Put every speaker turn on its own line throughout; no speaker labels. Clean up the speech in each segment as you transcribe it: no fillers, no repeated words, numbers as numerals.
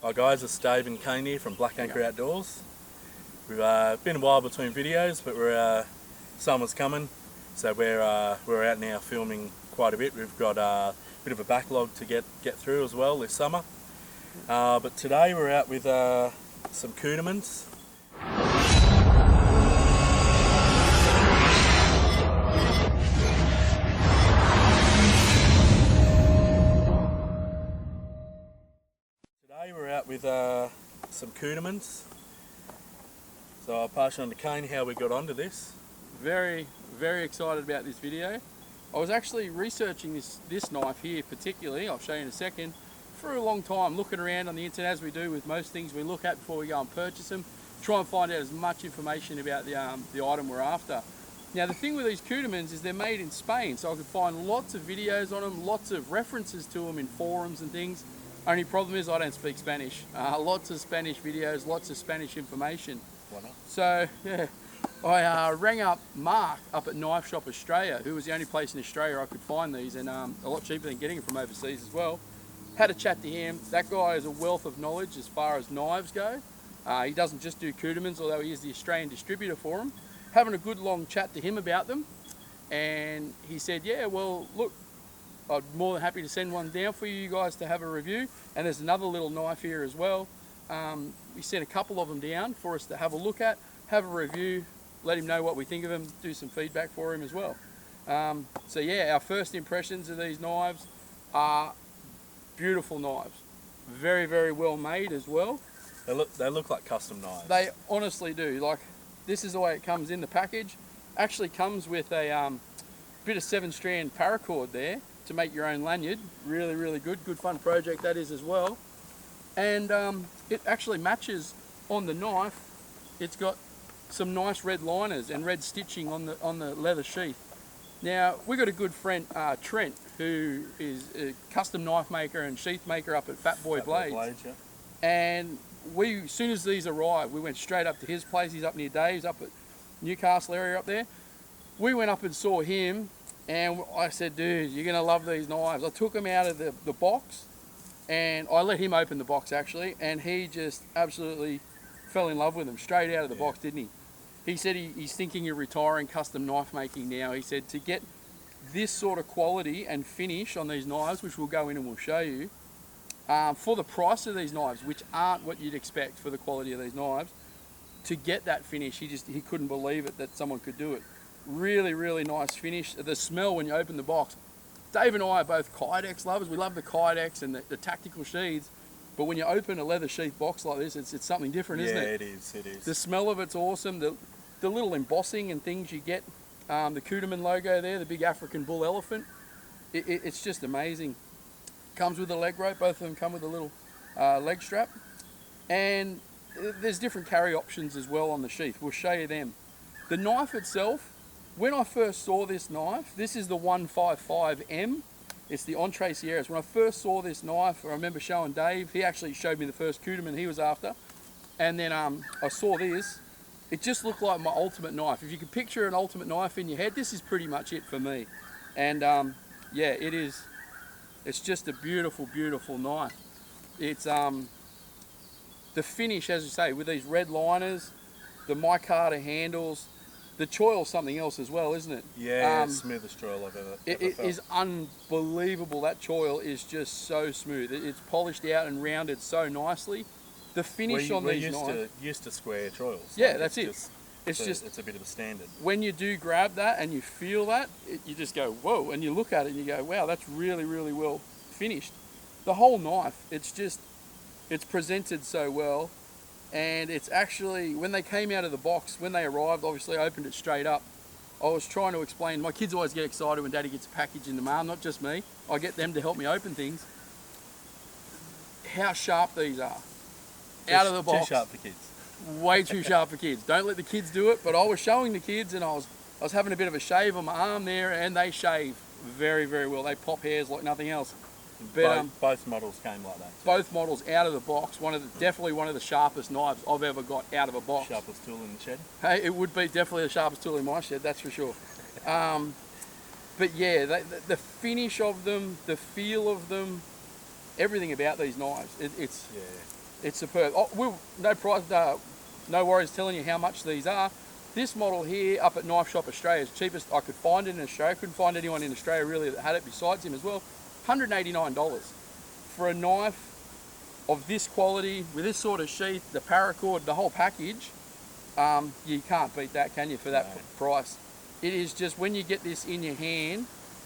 Hi guys, it's Dave and Kane here from Black Anchor Outdoors. We've been a while between videos, but summer's coming, so we're out now filming quite a bit. We've got a bit of a backlog to get through as well this summer. But today we're out with some Cudemans. Today we're out with some Cudemans. So I'll pass you on to Kane how we got onto this.
Very excited about this video. I was actually researching this knife here particularly, I'll show you in a second, for a long time, looking around on the internet as we do with most things we look at before we go and purchase them, try and find out as much information about the item we're after. Now the thing with these Cudemans is they're made in Spain, so I could find lots of videos on them, lots of references to them in forums and things. Only problem is I don't speak Spanish. Lots of Spanish videos, lots of Spanish information.
Why not?
So yeah, I rang up Mark up at Knife Shop Australia, who was the only place in Australia I could find these, and a lot cheaper than getting them from overseas as well. Had a chat to him. That guy is a wealth of knowledge as far as knives go. He doesn't just do Cudemans, although he is the Australian distributor for them. Having a good long chat to him about them, and he said, yeah, well look, I'm more than happy to send one down for you guys to have a review. And there's another little knife here as well. We sent a couple of them down for us to have a look at, have a review, let him know what we think of them, do some feedback for him as well. So yeah, our first impressions of these knives are beautiful knives. Very well made as well.
They look like custom knives.
They honestly do. Like, this is the way it comes in the package. Actually comes with a bit of 7-strand paracord there to make your own lanyard. Really good fun project that is as well. And it actually matches on the knife. It's got some nice red liners and red stitching on the leather sheath. Now we've got a good friend Trent, who is a custom knife maker and sheath maker up at Fat Boy Blades.
Yeah.
And as soon as these arrived, we went straight up to his place. He's up near Dave's, up at Newcastle area up there. We went up and saw him, and I said, dude, you're gonna love these knives. I took them out of the box, and I let him open the box actually, and he just absolutely fell in love with them straight out of the box, didn't he? He said he's thinking of retiring custom knife making now. He said to get this sort of quality and finish on these knives, which we'll go in and we'll show you, for the price of these knives, which aren't what you'd expect for the quality of these knives, to get that finish, he couldn't believe it that someone could do it. Really nice finish. The smell when you open the box. Dave and I are both Kydex lovers. We love the Kydex and the tactical sheaths, but when you open a leather sheath box like this, it's something different, isn't it?
Yeah, it is.
The smell of it's awesome. The little embossing and things you get, the Cudeman logo there, the big African bull elephant, it's just amazing. Comes with a leg rope. Both of them come with a little leg strap, and there's different carry options as well on the sheath. We'll show you them. The knife itself, when I first saw this knife, this is the 155M. It's the Entresierras. When I first saw this knife, I remember showing Dave. He actually showed me the first Cudeman he was after. And then I saw this. It just looked like my ultimate knife. If you could picture an ultimate knife in your head, this is pretty much it for me. And yeah, it is. It's just a beautiful knife. It's the finish, as you say, with these red liners, the micarta handles. The choil's something else as well, isn't it?
Yeah, smoothest choil I've ever
It
felt.
is unbelievable. That choil is just so smooth. It's polished out and rounded so nicely. The finish on these knives.
Used to square choils.
Yeah, that's it.
It's a bit of a standard.
When you do grab that and you feel that, you just go, whoa, and you look at it and you go, wow, that's really well finished. The whole knife, it's presented so well. And it's actually, when they came out of the box, when they arrived, obviously I opened it straight up. I was trying to explain, my kids always get excited when Daddy gets a package in the mail, not just me. I get them to help me open things. How sharp these are. Out of the box.
Too sharp for kids.
Way too sharp for kids. Don't let the kids do it, but I was showing the kids, and I was having a bit of a shave on my arm there, and they shave very well. They pop hairs like nothing else. But
both models came like that.
Both models out of the box. Definitely one of the sharpest knives I've ever got out of a box.
Sharpest tool in the shed.
Hey, it would be definitely the sharpest tool in my shed, that's for sure. But yeah, the finish of them, the feel of them, everything about these knives, It's superb. Oh, no price, no worries telling you how much these are. This model here up at Knife Shop Australia is cheapest I could find it in Australia. Couldn't find anyone in Australia really that had it besides him as well. $189 for a knife of this quality with this sort of sheath, the paracord, the whole package. You can't beat that, can you, for that price? It is just when you get this in your hand.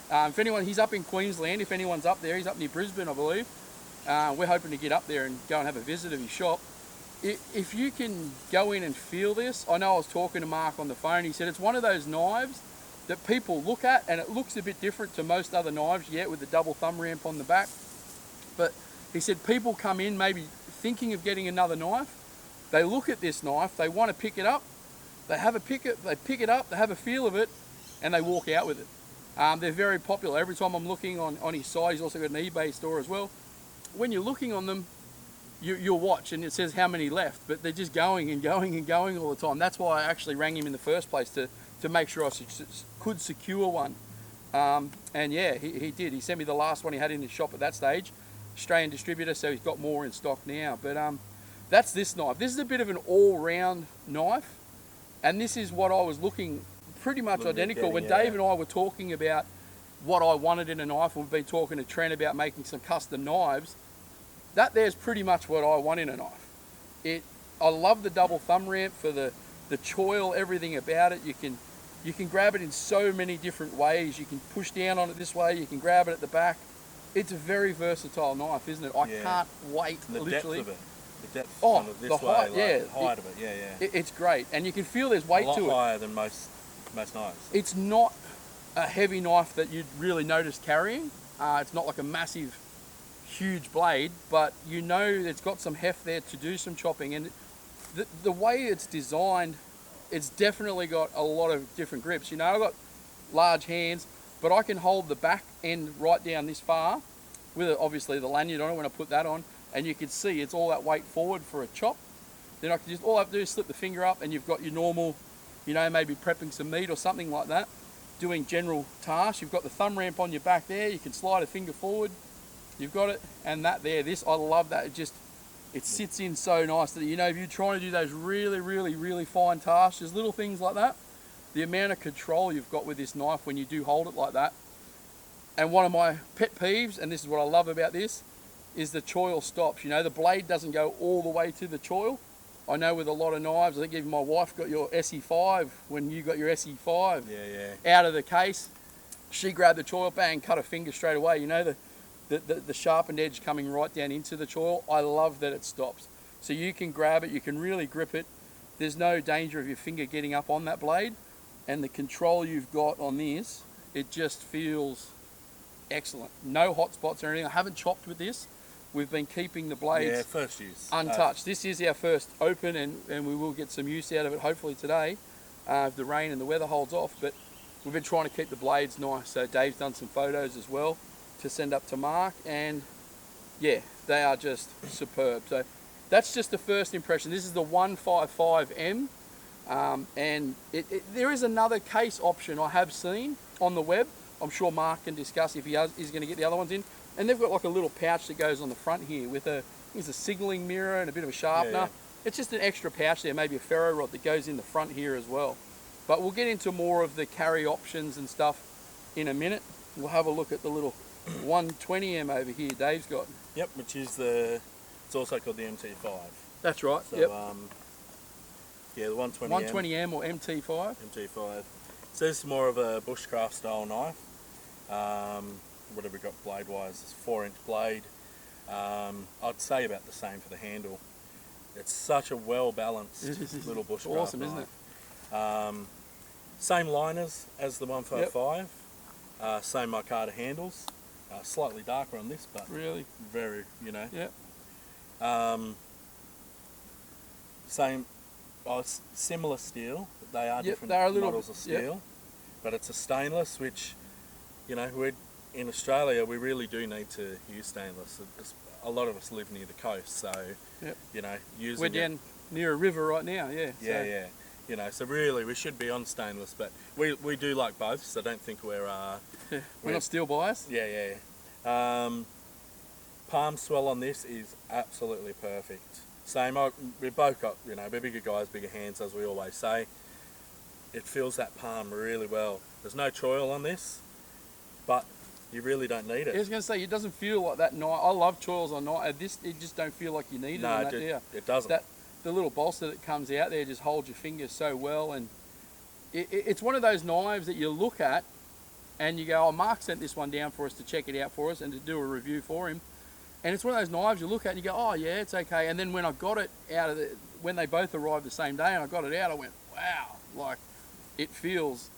If anyone, he's up in Queensland. If anyone's up there, he's up near Brisbane, I believe. We're hoping to get up there and go and have a visit of his shop. If you can go in and feel this, I know I was talking to Mark on the phone. He said it's one of those knives that people look at, and it looks a bit different to most other knives yet with the double thumb ramp on the back. But he said people come in maybe thinking of getting another knife. They look at this knife, they want to pick it up, they pick it up, they have a feel of it, and they walk out with it. They're very popular. Every time I'm looking on his site, he's also got an eBay store as well. When you're looking on them, you'll watch and it says how many left, but they're just going and going and going all the time. That's why I actually rang him in the first place to make sure I could secure one. And yeah, he did. He sent me the last one he had in his shop at that stage. Australian distributor, so he's got more in stock now. But that's this knife. This is a bit of an all-round knife, and this is what I was looking pretty much identical. When Dave and I were talking about what I wanted in a knife, and we've been talking to Trent about making some custom knives, that there's pretty much what I want in a knife. I love the double thumb ramp for the choil, everything about it. You can grab it in so many different ways. You can push down on it this way, you can grab it at the back. It's a very versatile knife, isn't it? I can't wait, literally.
The depth of it. The depth
kind
of this
the
way,
height,
the height of it,
It's great, and you can feel there's weight to it.
A lot higher than most knives.
It's not a heavy knife that you'd really notice carrying. It's not like a massive, huge blade, but you know it's got some heft there to do some chopping, and the way it's designed, it's definitely got a lot of different grips. You know, I've got large hands, but I can hold the back end right down this far with obviously the lanyard on it when I put that on, and you can see it's all that weight forward for a chop. Then I can just, all I have to do is slip the finger up and you've got your normal, you know, maybe prepping some meat or something like that, doing general tasks. You've got the thumb ramp on your back there, you can slide a finger forward, you've got it, and that there, this, I love that. It sits in so nice that, you know, if you're trying to do those really, really, really fine tasks, just little things like that, the amount of control you've got with this knife when you do hold it like that. And one of my pet peeves, and this is what I love about this, is the choil stops. You know, the blade doesn't go all the way to the choil. I know with a lot of knives, I think even my wife got your SE5 when you got your SE5 out of the case. She grabbed the choil, bang, cut her finger straight away. You know, the sharpened edge coming right down into the choil. I love that it stops. So you can grab it, you can really grip it. There's no danger of your finger getting up on that blade. And the control you've got on this, it just feels excellent. No hot spots or anything. I haven't chopped with this. We've been keeping the blades
first use
untouched. This is our first open, and we will get some use out of it hopefully today if the rain and the weather holds off. But we've been trying to keep the blades nice. So Dave's done some photos as well to send up to Mark, and yeah, they are just superb. So that's just the first impression. This is the 155M. And there is another case option I have seen on the web. I'm sure Mark can discuss if he's going to get the other ones in. And they've got like a little pouch that goes on the front here with a signaling mirror and a bit of a sharpener. It's just an extra pouch there, maybe a ferro rod that goes in the front here as well. But we'll get into more of the carry options and stuff in a minute. We'll have a look at the little 120M over here Dave's got.
Yep, which is it's also called the MT-5.
That's right,
So,
yep.
Yeah, the 120M.
120M or MT-5.
MT-5. So this is more of a bushcraft style knife. What have we got blade wise? It's a 4-inch blade. I'd say about the same for the handle. It's such a well balanced little bushcraft
awesome,
knife.
Isn't it?
Same liners as the 155. Same micarta handles. Slightly darker on this, but
really
very, you know.
Yep.
Same. Similar steel. They are different models of steel, but it's a stainless, which, you know, in Australia we really do need to use stainless. A lot of us live near the coast, so you know, we're
down near a river right now.
Yeah. You know, so really we should be on stainless, but we do like both, so I don't think we're
not steel biased.
Palm swell on this is absolutely perfect. Same. We've both got, you know, we're bigger guys, bigger hands, as we always say. It feels that palm really well. There's no choil on this, but you really don't need it.
I was going to say, it doesn't feel like that knife. I love choils on knife. This, it just don't feel like you need it on that, do you?
It doesn't.
The little bolster that comes out there just holds your finger so well, and it's one of those knives that you look at and you go, oh, Mark sent this one down for us to check it out for us and to do a review for him. And it's one of those knives you look at and you go, oh yeah, it's okay. And then when I got it out of when they both arrived the same day and I got it out, I went, wow, like it feels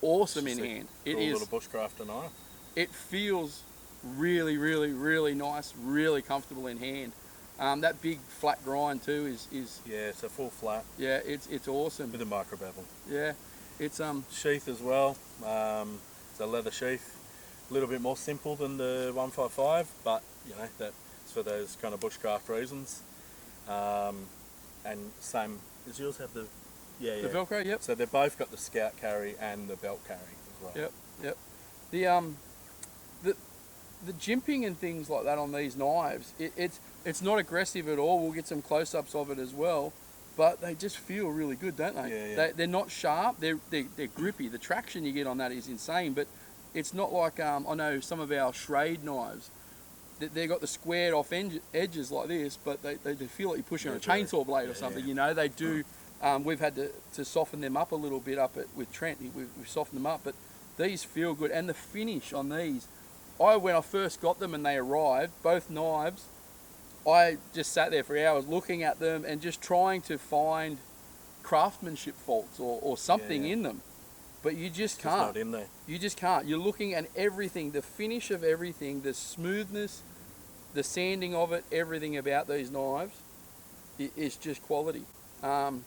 awesome in hand. It is
a little bushcrafter knife.
It feels really, really, really nice, really comfortable in hand. That big flat grind too is
yeah, it's a full flat.
Yeah, it's awesome.
With a micro bevel.
Yeah, it's
sheath as well. It's a leather sheath. A little bit more simple than the 155, but you know that's for those kind of bushcraft reasons. And same. Does yours have the? Yeah.
The Velcro, yep.
So they've both got the scout carry and the belt carry as well.
Yep. The jimping and things like that on these knives, it's not aggressive at all. We'll get some close-ups of it as well, but they just feel really good, don't they?
Yeah.
They're not sharp. They're grippy. The traction you get on that is insane, but it's not like I know some of our Schrade knives. They've got the squared off edges like this, but they feel like you're pushing on a chainsaw blade or something. You know, they do. We've had to soften them up a little bit with Trent. We've softened them up, but these feel good. And the finish on these, when I first got them and they arrived, both knives, I just sat there for hours looking at them and just trying to find craftsmanship faults or something in them. But you just can't.
It's not in there.
You just can't. You're looking at everything, the finish of everything, the smoothness, the sanding of it, everything about these knives is just quality. And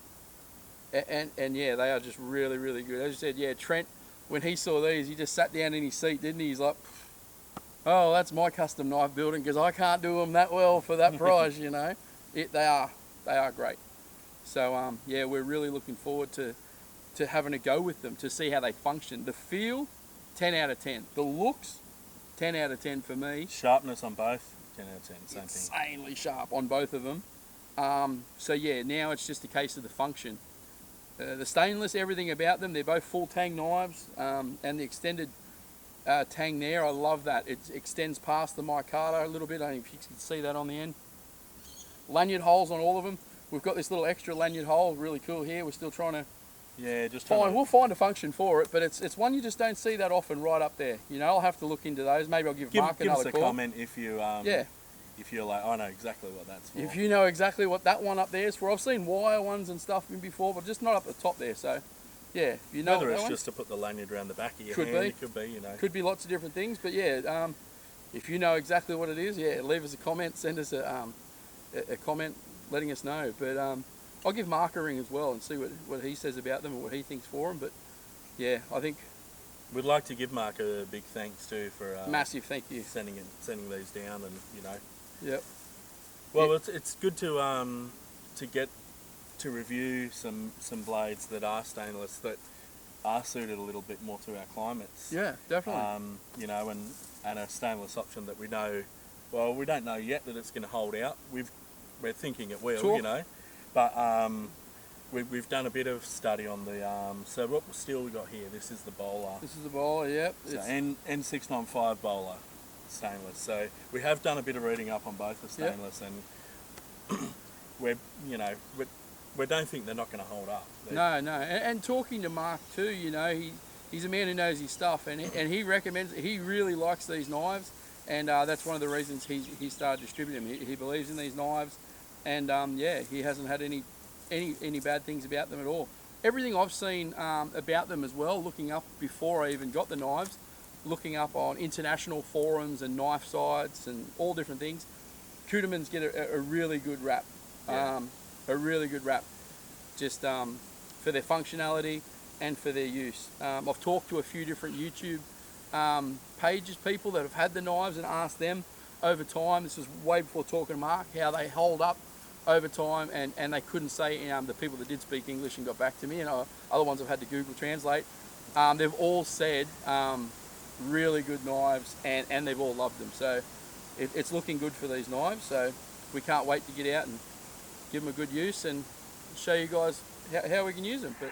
yeah, they are just really, really good. As you said, yeah, Trent, when he saw these, he just sat down in his seat, didn't he? He's like, oh, that's my custom knife building because I can't do them that well for that price, you know. They are great. So yeah, we're really looking forward to having a go with them to see how they function. The feel, 10 out of 10. The looks, 10 out of 10 for me.
Sharpness on both, 10 out of 10. Same thing.
Insanely sharp on both of them. So yeah, now it's just a case of the function. The stainless, everything about them, they're both full tang knives, and the extended tang there, I love that. It extends past the micarta a little bit. I don't know if you can see that on the end. Lanyard holes on all of them. We've got this little extra lanyard hole, really cool here. We're still trying to we'll find a function for it, but it's one you just don't see that often right up there. You know, I'll have to look into those. Maybe I'll give Mark another call.
Give us a comment if you if you're like, I know exactly what that's for.
If you know exactly what that one up there is for. I've seen wire ones and stuff in before, but just not up the top there. So yeah, you know.
Whether it's just to put the lanyard around the back of your hand, it could be, you know.
Could be lots of different things, but yeah, if you know exactly what it is, yeah, leave us a comment, send us a comment letting us know. But I'll give Mark a ring as well and see what he says about them and what he thinks for them. But yeah, I think
we'd like to give Mark a big thanks too for
massive thank you
sending these down, and you know.
Yep.
Well, it's good to get to review some blades that are stainless that are suited a little bit more to our climates.
Yeah, definitely.
You know, and a stainless option that we know. Well, we don't know yet that it's going to hold out. We're thinking it will, you know, but we've done a bit of study on the. So what steel we got here? This is the bowler.
This is the bowler. Yep.
So N695 bowler, stainless. So we have done a bit of reading up on both the stainless, and we don't think they're not going to hold up.
No, and talking to Mark too, you know, he's a man who knows his stuff, and he recommends. He really likes these knives, and that's one of the reasons he started distributing them. He believes in these knives, and yeah, he hasn't had any bad things about them at all. Everything I've seen about them as well, looking up before I even got the knives, looking up on international forums and knife sites and all different things, Cudeman's get a really good rap. A really good rap, just for their functionality and for their use. I've talked to a few different YouTube pages, people that have had the knives, and asked them over time, this was way before talking to Mark, how they hold up over time, and they couldn't say, the people that did speak English and got back to me, and other ones I've had to Google Translate, they've all said really good knives, and they've all loved them. So it's looking good for these knives, so we can't wait to get out and give them a good use and show you guys how we can use them. But